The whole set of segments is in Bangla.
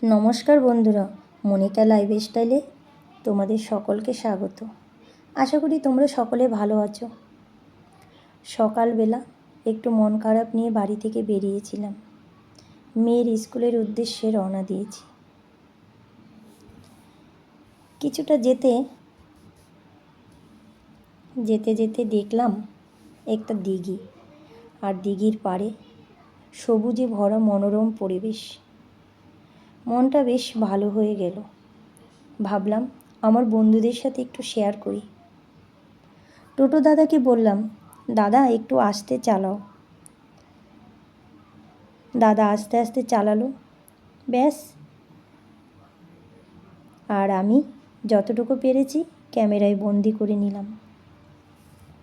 নমস্কার বন্ধুরা, মনিকা লাইফস্টাইলে তোমাদের সকলকে স্বাগত। আশা করি তোমরা সকলে ভালো আছো। সকালবেলা একটু মন খারাপ নিয়ে বাড়ি থেকে বেরিয়েছিলাম। মেয়ের স্কুলের উদ্দেশ্যে রওনা দিয়েছি। কিছুটা যেতে যেতে দেখলাম একটা দিঘি, আর দিঘির পাড়ে সবুজে ভরা মনোরম পরিবেশ। মনটা বেশ ভালো হয়ে গেল। ভাবলাম আমার বন্ধুদের সাথে একটু শেয়ার করি। টোটো দাদাকে বললাম, দাদা একটু আস্তে চালাও। দাদা আস্তে আস্তে চালালো, ব্যাস। আর আমি যতটুকু পেরেছি ক্যামেরায় বন্দি করে নিলাম।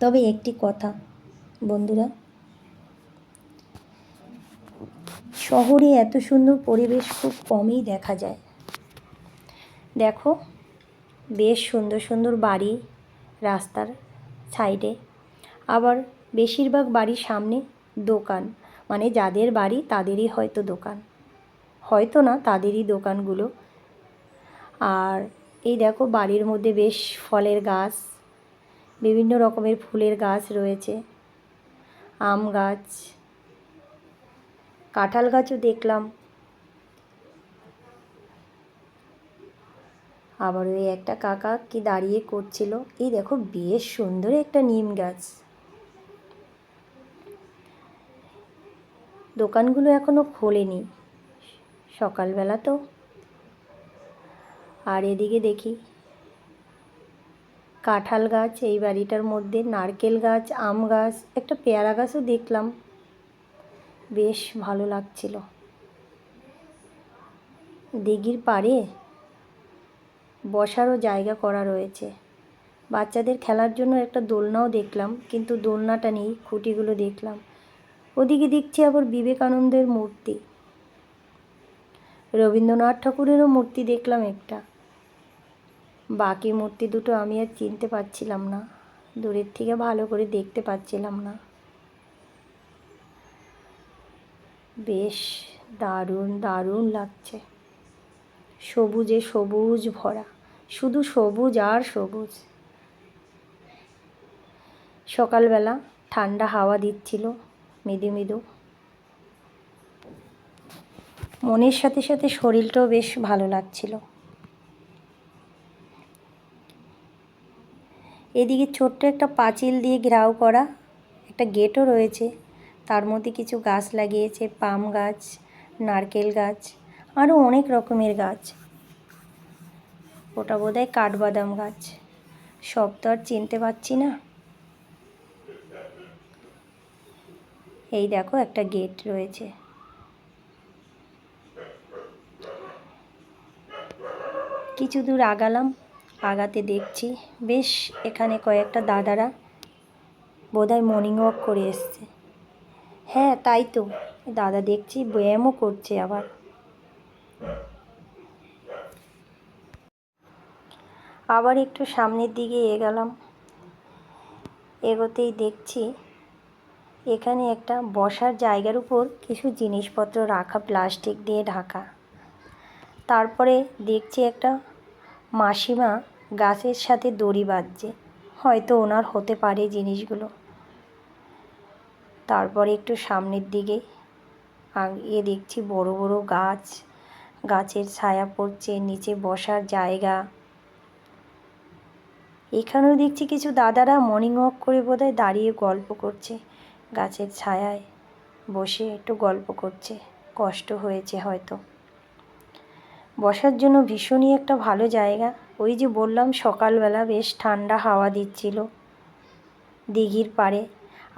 তবে একটি কথা বন্ধুরা, শহরে এত সুন্দর পরিবেশ খুব কমই দেখা যায়। দেখো, বেশ সুন্দর সুন্দর বাড়ি রাস্তার সাইডে, আবার বেশিরভাগ বাড়ির সামনে দোকান, মানে যাদের বাড়ি তাদেরই হয়তো দোকান, হয়তো না তাদেরই দোকানগুলো। আর এই দেখো, বাড়ির মধ্যে বেশ ফলের গাছ, বিভিন্ন রকমের ফুলের গাছ রয়েছে, আম গাছ, কাঁঠাল গাছও দেখলাম। আবার ওই একটা কাকা কি দাঁড়িয়ে করছিল। এই দেখো, বেশ সুন্দর একটা নিম গাছ। দোকানগুলো এখনো খোলেনি, সকালবেলা তো। আর এদিকে দেখি কাঁঠাল গাছ, এই বাড়িটার মধ্যে নারকেল গাছ, আম গাছ, একটা পেয়ারা গাছও দেখলাম। বেশ ভালো লাগছিল। দিঘির পাড়ে বসারও জায়গা করা রয়েছে। বাচ্চাদের খেলার জন্য একটা দোলনাও দেখলাম, কিন্তু দোলনাটা নেই, খুঁটিগুলো দেখলাম। ওদিকে দেখছি আবার বিবেকানন্দের মূর্তি, রবীন্দ্রনাথ ঠাকুরেরও মূর্তি দেখলাম একটা। বাকি মূর্তি দুটো আমি আর চিনতে পারছিলাম না, দূরের থেকে ভালো করে দেখতে পাচ্ছিলাম না। বেশ দারুণ দারুণ লাগছে, সবুজে সবুজ ভরা, শুধু সবুজ আর সবুজ। সকালবেলা ঠান্ডা হাওয়া দিচ্ছিল মৃদু মৃদু। মনের সাথে সাথে শরীরটাও বেশ ভালো লাগছিল। এদিকে ছোট্ট একটা পাঁচিল দিয়ে ঘেরাও করা একটা গেটও রয়েছে, তার মধ্যে কিছু গাছ লাগিয়েছে, পাম গাছ, নারকেল গাছ, আরও অনেক রকমের গাছ। ওটা বোধহয় কাঠবাদাম গাছ, সব তো আর চিনতে পারছি না। এই দেখো, একটা গেট রয়েছে। কিছু দূর আগালাম, আগাতে দেখছি বেশ এখানে কয়েকটা দাদারা বোধহয় মর্নিং ওয়াক করে এসছে। হ্যাঁ তাই তো, দাদা দেখছি ব্যায়ামও করছে আবার। আবার একটু সামনের দিকে এগোলাম, এগোতেই দেখছি এখানে একটা বসার জায়গার উপর কিছু জিনিসপত্র রাখা, প্লাস্টিক দিয়ে ঢাকা। তারপরে দেখছি একটা মাসিমা গাছের সাথে দড়ি বাঁধছে, হয়তো ওনার হতে পারে জিনিসগুলো। তারপরে একটু সামনের দিকে গিয়ে দেখছি বড় বড় গাছ, গাছের ছায়া পড়ছে, নিচে বসার জায়গা। এখানেও দেখছি কিছু দাদারা মর্নিং ওয়াক করে বোধহয় দাঁড়িয়ে গল্প করছে, গাছের ছায়ায় বসে একটু গল্প করছে, কষ্ট হয়েছে হয়তো। বসার জন্য ভীষণই একটা ভালো জায়গা। ওই যে বললাম সকালবেলা বেশ ঠান্ডা হাওয়া দিচ্ছিল দিঘির পাড়ে।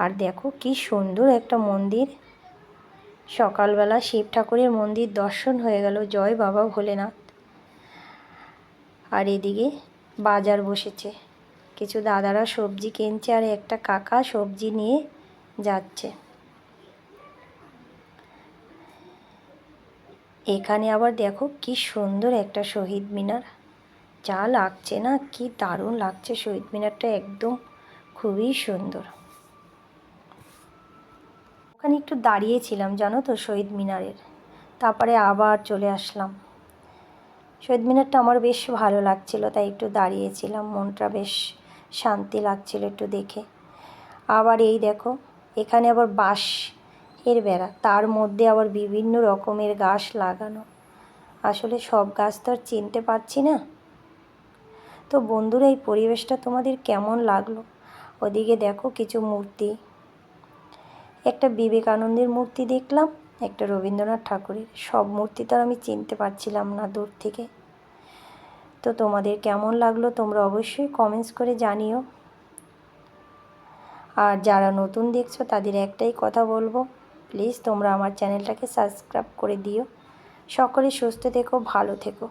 আর দেখো কি সুন্দর একটা মন্দির, সকালবেলা শিব ঠাকুরের মন্দির দর্শন হয়ে গেল, জয় বাবা ভোলেনাথ। আর এদিকে বাজার বসেছে, কিছু দাদারা সবজি কিনছে, আর একটা কাকা সবজি নিয়ে যাচ্ছে। এখানে আবার দেখো কি সুন্দর একটা শহীদ মিনার, যা লাগছে না, কি দারুণ লাগছে শহীদ মিনারটা, একদম খুবই সুন্দর। ওখানে একটু দাঁড়িয়েছিলাম জানো তো শহীদ মিনারের, তারপরে আবার চলে আসলাম। শহীদ মিনারটা আমার বেশ ভালো লাগছিল, তাই একটু দাঁড়িয়েছিলাম, মনটা বেশ শান্তি লাগছিল একটু দেখে। আবার এই দেখো, এখানে আবার বাঁশ এর বেড়া, তার মধ্যে আবার বিভিন্ন রকমের গাছ লাগানো। আসলে সব গাছ তো আর চিনতে পারছি না। তো বন্ধুরা, এই পরিবেশটা তোমাদের কেমন লাগলো? ওদিকে দেখো কিছু মূর্তি, একটা বিবেকানন্দের মূর্তি দেখলাম, একটা রবীন্দ্রনাথ ঠাকুরের। সব মূর্তি তো আর আমি চিনতে পারছিলাম না দূর থেকে। তো তোমাদের কেমন লাগলো তোমরা অবশ্যই কমেন্টস করে জানিও। আর যারা নতুন দেখছো তাদের একটাই কথা বলবো, প্লিজ তোমরা আমার চ্যানেলটাকে সাবস্ক্রাইব করে দিও। সকলে সুস্থ থেকো, ভালো থেকো।